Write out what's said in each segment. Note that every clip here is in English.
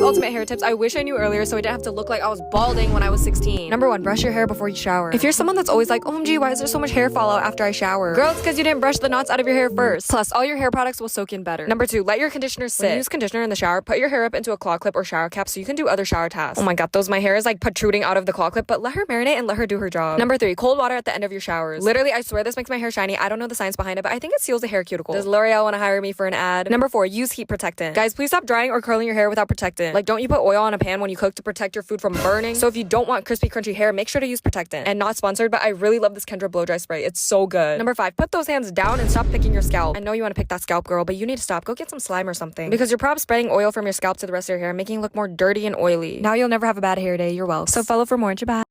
Ultimate hair tips I wish I knew earlier so I didn't have to look like I was balding when I was 16. Number 1, brush your hair before you shower. If you're someone that's always like, OMG, why is there so much hair fallout after I shower? Girl, it's because you didn't brush the knots out of your hair first. Plus, all your hair products will soak in better. Number 2, let your conditioner sit. When you use conditioner in the shower, put your hair up into a claw clip or shower cap so you can do other shower tasks. Oh my god, my hair is like protruding out of the claw clip, but let her marinate and let her do her job. Number 3, cold water at the end of your showers. Literally, I swear this makes my hair shiny. I don't know the science behind it, but I think it seals the hair cuticle. Does L'Oreal want to hire me for an ad? Number 4, use heat protectant. Guys, please stop drying or curling your hair without protectant. Like, don't you put oil on a pan when you cook to protect your food from burning? So if you don't want crispy, crunchy hair, make sure to use protectant. And not sponsored, but I really love this Kendra blow dry spray. It's so good. Number 5, put those hands down and stop picking your scalp. I know you want to pick that scalp, girl, but you need to stop. Go get some slime or something. Because you're probably spreading oil from your scalp to the rest of your hair, making it look more dirty and oily. Now you'll never have a bad hair day. You're welcome. So follow for more. Bye.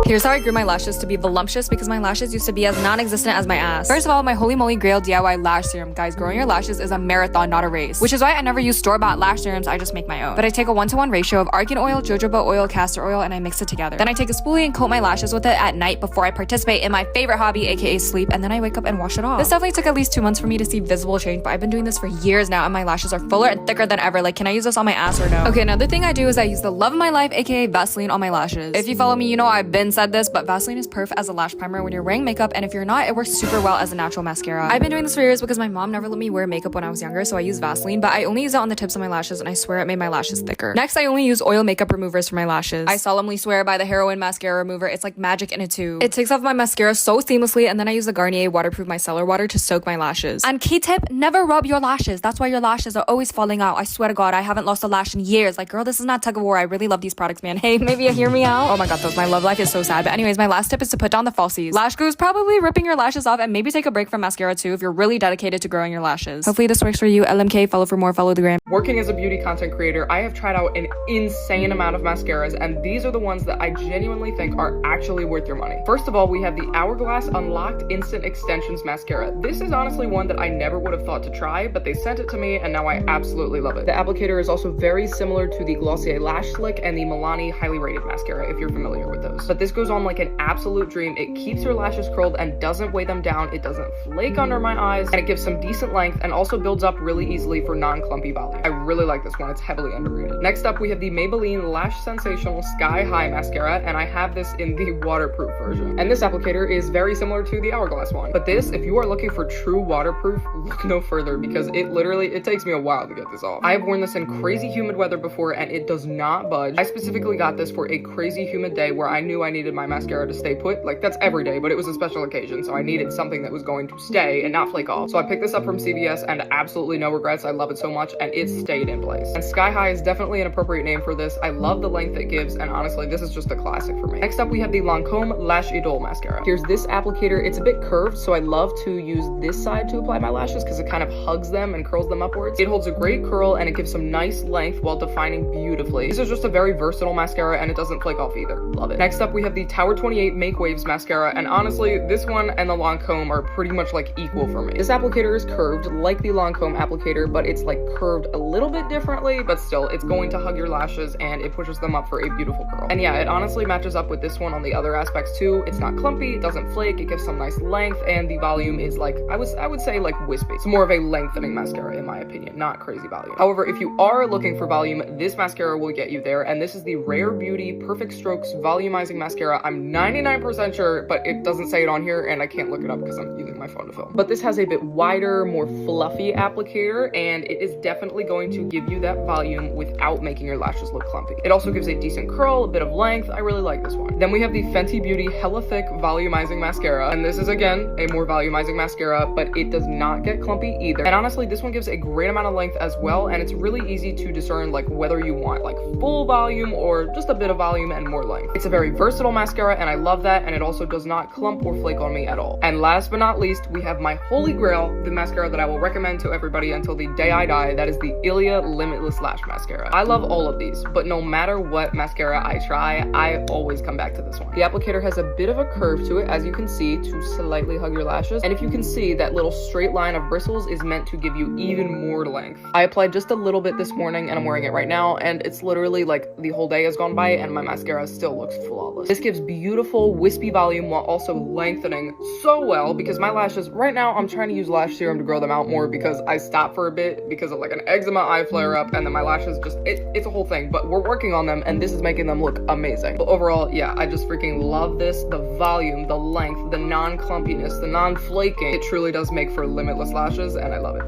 Here's how I grew my lashes to be voluptuous because my lashes used to be as non-existent as my ass. First of all, my holy moly grail DIY lash serum. Guys, growing your lashes is a marathon, not a race. Which is why I never use store-bought lash serums, I just make my own. But I take a 1-to-1 ratio of argan oil, jojoba oil, castor oil, and I mix it together. Then I take a spoolie and coat my lashes with it at night before I participate in my favorite hobby, aka sleep, and then I wake up and wash it off. This definitely took at least 2 months for me to see visible change, but I've been doing this for years now and my lashes are fuller and thicker than ever. Like, can I use this on my ass or no? Okay, another thing I do is I use the love of my life, aka Vaseline, on my lashes. If you follow me, you know I've been said this, but Vaseline is perf as a lash primer when you're wearing makeup, and if you're not, it works super well as a natural mascara. I've been doing this for years because my mom never let me wear makeup when I was younger, so I use Vaseline, but I only use it on the tips of my lashes, and I swear it made my lashes thicker. Next, I only use oil makeup removers for my lashes. I solemnly swear by the Heroin mascara remover. It's like magic in a tube. It takes off my mascara so seamlessly, and then I use the Garnier Waterproof Micellar Water to soak my lashes. And key tip, never rub your lashes. That's why your lashes are always falling out. I swear to God, I haven't lost a lash in years. Like, girl, this is not tug of war. I really love these products, man. Hey, maybe you hear me out? Oh my god, my love life is so sad. But anyways, my last tip is to put down the falsies. Lash glue is probably ripping your lashes off, and maybe take a break from mascara too if you're really dedicated to growing your lashes. Hopefully this works for you. LMK, follow for more, follow the gram. Working as a beauty content creator, I have tried out an insane amount of mascaras, and these are the ones that I genuinely think are actually worth your money. First of all, we have the Hourglass Unlocked Instant Extensions Mascara. This is honestly one that I never would have thought to try, but they sent it to me and now I absolutely love it. The applicator is also very similar to the Glossier Lash Slick and the Milani Highly Rated Mascara, if you're familiar with those. But this goes on like an absolute dream. It keeps your lashes curled and doesn't weigh them down. It doesn't flake under my eyes, and it gives some decent length and also builds up really easily for non-clumpy volume. I really like this one. It's heavily underrated. Next up, we have the Maybelline Lash Sensational Sky High Mascara, and I have this in the waterproof version. And this applicator is very similar to the Hourglass one. But this, if you are looking for true waterproof, look no further because it takes me a while to get this off. I have worn this in crazy humid weather before and it does not budge. I specifically got this for a crazy humid day where I knew I needed my mascara to stay put. Like, that's every day, but it was a special occasion, so I needed something that was going to stay and not flake off. So I picked this up from CVS and absolutely no regrets. I love it so much and it stayed in place. And Sky High is definitely an appropriate name for this. I love the length it gives, and honestly, this is just a classic for me. Next up, we have the Lancome Lash Idole Mascara. Here's this applicator. It's a bit curved, so I love to use this side to apply my lashes because it kind of hugs them and curls them upwards. It holds a great curl and it gives some nice length while defining beautifully. This is just a very versatile mascara and it doesn't flake off either. Love it. Next up, we have the Tower 28 Make Waves mascara, and honestly, this one and the Lancome are pretty much like equal for me. This applicator is curved like the Lancome applicator, but it's like curved a little bit differently, but still, it's going to hug your lashes and it pushes them up for a beautiful curl. And yeah, it honestly matches up with this one on the other aspects too. It's not clumpy, it doesn't flake, it gives some nice length, and the volume is like, I would say like wispy. It's more of a lengthening mascara in my opinion, not crazy volume. However, if you are looking for volume, this mascara will get you there, and this is the Rare Beauty Perfect Strokes Volumizing Mascara. I'm 99% sure, but it doesn't say it on here, and I can't look it up because I'm using my phone to film. But this has a bit wider, more fluffy applicator, and it is definitely going to give you that volume without making your lashes look clumpy. It also gives a decent curl, a bit of length. I really like this one. Then we have the Fenty Beauty Hella Thick Volumizing Mascara, and this is again a more volumizing mascara, but it does not get clumpy either. And honestly, this one gives a great amount of length as well, and it's really easy to discern like whether you want like full volume or just a bit of volume and more length. It's a very versatile mascara, and I love that, and it also does not clump or flake on me at all. And last but not least, we have my holy grail, the mascara that I will recommend to everybody until the day I die. That is the Ilia Limitless Lash Mascara. I love all of these, but no matter what mascara I try, I always come back to this one. The applicator has a bit of a curve to it, as you can see, to slightly hug your lashes, and if you can see, that little straight line of bristles is meant to give you even more length. I applied just a little bit this morning, and I'm wearing it right now, and it's literally like the whole day has gone by and my mascara still looks flawless. This gives beautiful wispy volume while also lengthening so well, because my lashes right now, I'm trying to use lash serum to grow them out more because I stopped for a bit because of like an eczema eye flare up, and then my lashes just it's a whole thing, but we're working on them, and this is making them look amazing. But overall, yeah, I just freaking love this. The volume, the length, the non-clumpiness, the non-flaking, it truly does make for limitless lashes, and I love it.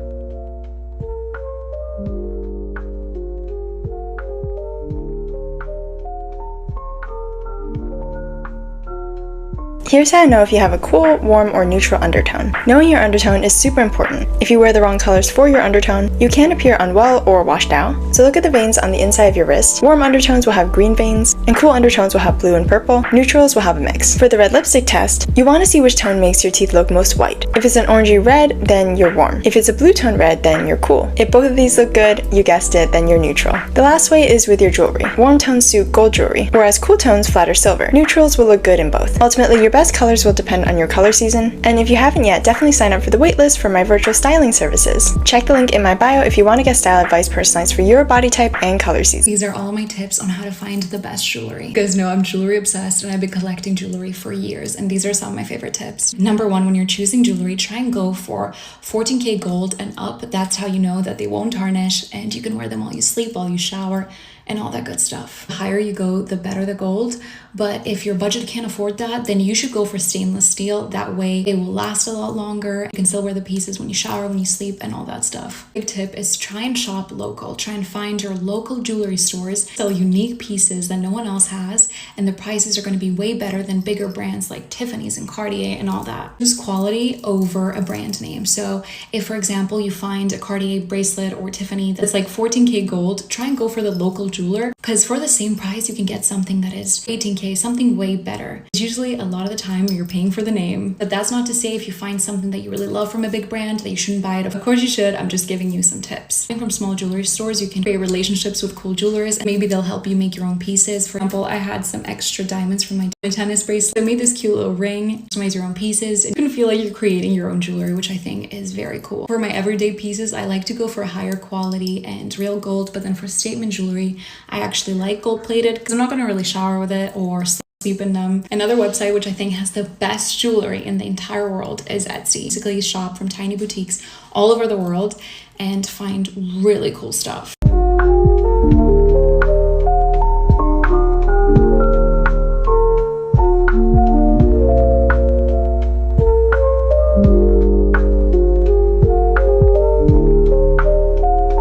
Here's how to know if you have a cool, warm, or neutral undertone. Knowing your undertone is super important. If you wear the wrong colors for your undertone, you can appear unwell or washed out. So look at the veins on the inside of your wrist. Warm undertones will have green veins, and cool undertones will have blue and purple. Neutrals will have a mix. For the red lipstick test, you want to see which tone makes your teeth look most white. If it's an orangey red, then you're warm. If it's a blue tone red, then you're cool. If both of these look good, you guessed it, then you're neutral. The last way is with your jewelry. Warm tones suit gold jewelry, whereas cool tones flatter silver. Neutrals will look good in both. Ultimately, your best colors will depend on your color season, and if you haven't yet, definitely sign up for the waitlist for my virtual styling services. Check the link in my bio if you want to get style advice personalized for your body type and color season. These are all my tips on how to find the best jewelry. You guys know I'm jewelry obsessed and I've been collecting jewelry for years, and these are some of my favorite tips. Number one, when you're choosing jewelry, try and go for 14K gold and up. That's how you know that they won't tarnish and you can wear them while you sleep, while you shower, and all that good stuff. The higher you go, the better the gold. But if your budget can't afford that, then you should go for stainless steel. That way it will last a lot longer. You can still wear the pieces when you shower, when you sleep, and all that stuff. Big tip is try and shop local. Try and find your local jewelry stores sell unique pieces that no one else has, and the prices are going to be way better than bigger brands like Tiffany's and Cartier and all that. Choose quality over a brand name. So if, for example, you find a Cartier bracelet or Tiffany that's like 14K gold, try and go for the local jeweler, because for the same price you can get something that is 18K, something way better. It's usually a lot of the time you're paying for the name, but that's not to say if you find something that you really love from a big brand that you shouldn't buy it. Of course you should. I'm just giving you some tips. From small jewelry stores, you can create relationships with cool jewelers, and maybe they'll help you make your own pieces. For example, I had some extra diamonds from my tennis bracelet. I made this cute little ring, customize your own pieces. You can feel like you're creating your own jewelry, which I think is very cool. For my everyday pieces, I like to go for higher quality and real gold, but then for statement jewelry, I actually like gold plated because I'm not going to really shower with it or sleep in them. Another website which I think has the best jewelry in the entire world is Etsy. Basically, you shop from tiny boutiques all over the world and find really cool stuff.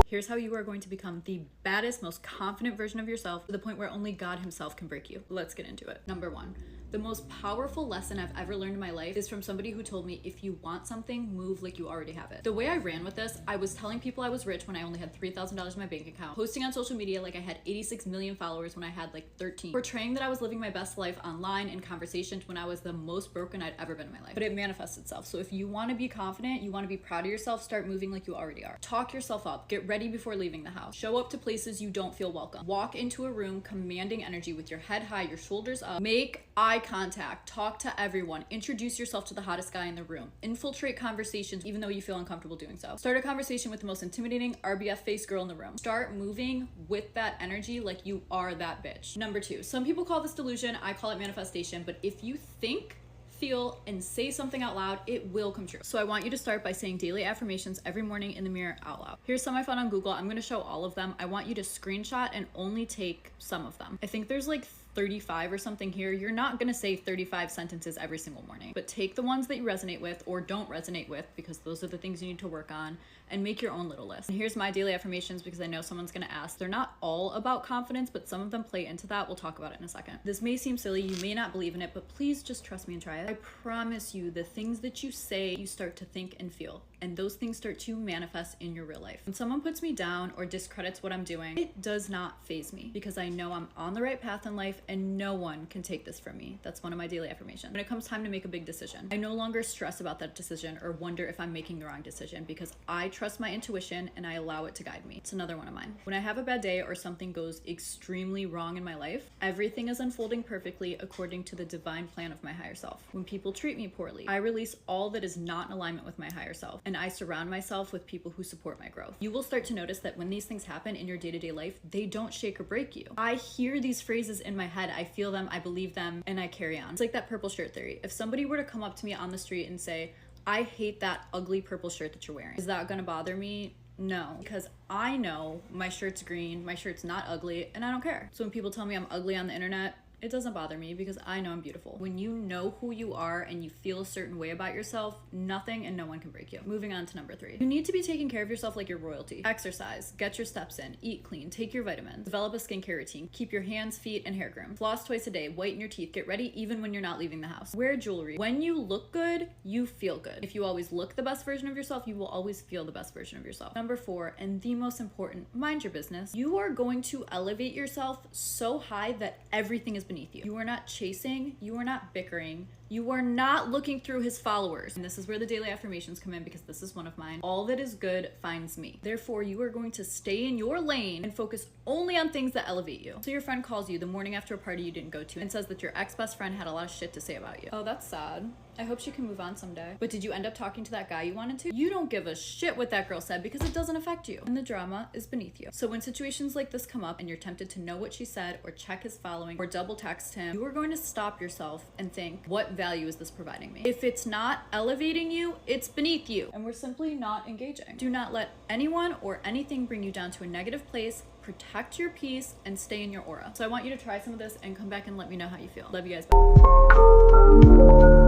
Here's how you are going to become the baddest, most confident version of yourself to the point where only God himself can break you. Let's get into it. Number one, the most powerful lesson I've ever learned in my life is from somebody who told me, if you want something, move like you already have it. The way I ran with this, I was telling people I was rich when I only had $3,000 in my bank account, posting on social media like I had 86 million followers when I had like 13, portraying that I was living my best life online in conversations when I was the most broken I'd ever been in my life. But it manifests itself. So if you want to be confident, you want to be proud of yourself, start moving like you already are. Talk yourself up. Get ready before leaving the house. Show up to places you don't feel welcome. Walk into a room commanding energy with your head high, your shoulders up. Make eye contact, talk to everyone, introduce yourself to the hottest guy in the room, infiltrate conversations even though you feel uncomfortable doing so. Start a conversation with the most intimidating RBF face girl in the room. Start moving with that energy like you are that bitch. Number 2, some people call this delusion, I call it manifestation, but if you think, feel, and say something out loud, it will come true. So I want you to start by saying daily affirmations every morning in the mirror out loud. Here's some I found on Google. I'm gonna show all of them. I want you to screenshot and only take some of them. I think there's like 35 or something here. You're not gonna say 35 sentences every single morning, but take the ones that you resonate with or don't resonate with, because those are the things you need to work on, and make your own little list. And here's my daily affirmations, because I know someone's gonna ask. They're not all about confidence, but some of them play into that. We'll talk about it in a second. This may seem silly, you may not believe in it, but please just trust me and try it. I promise you, the things that you say, you start to think and feel, and those things start to manifest in your real life. When someone puts me down or discredits what I'm doing, it does not faze me, because I know I'm on the right path in life and no one can take this from me. That's one of my daily affirmations. When it comes time to make a big decision, I no longer stress about that decision or wonder if I'm making the wrong decision, because I trust my intuition and I allow it to guide me. It's another one of mine. When I have a bad day or something goes extremely wrong in my life, everything is unfolding perfectly according to the divine plan of my higher self. When people treat me poorly, I release all that is not in alignment with my higher self, and I surround myself with people who support my growth. You will start to notice that when these things happen in your day-to-day life, they don't shake or break you. I hear these phrases in my head, I feel them, I believe them, and I carry on. It's like that purple shirt theory. If somebody were to come up to me on the street and say, I hate that ugly purple shirt that you're wearing, is that gonna bother me? No, because I know my shirt's green, my shirt's not ugly, and I don't care. So when people tell me I'm ugly on the internet, it doesn't bother me, because I know I'm beautiful. When you know who you are and you feel a certain way about yourself, nothing and no one can break you. Moving on to number 3. You need to be taking care of yourself like you're royalty. Exercise, get your steps in, eat clean, take your vitamins, develop a skincare routine, keep your hands, feet, and hair groomed, floss twice a day, whiten your teeth, get ready even when you're not leaving the house. Wear jewelry. When you look good, you feel good. If you always look the best version of yourself, you will always feel the best version of yourself. Number 4, and the most important, mind your business. You are going to elevate yourself so high that everything is beneath you. You are not chasing, you are not bickering, you are not looking through his followers. And this is where the daily affirmations come in, because this is one of mine. All that is good finds me. Therefore, you are going to stay in your lane and focus only on things that elevate you. So your friend calls you the morning after a party you didn't go to and says that your ex-best friend had a lot of shit to say about you. Oh, that's sad. I hope she can move on someday. But did you end up talking to that guy you wanted to? You don't give a shit what that girl said, because it doesn't affect you, and the drama is beneath you. So when situations like this come up and you're tempted to know what she said or check his following or double text him, you are going to stop yourself and think, what value is this providing me? If it's not elevating you, it's beneath you, and we're simply not engaging. Do not let anyone or anything bring you down to a negative place. Protect your peace and stay in your aura. So I want you to try some of this and come back and let me know how you feel. Love you guys. Bye.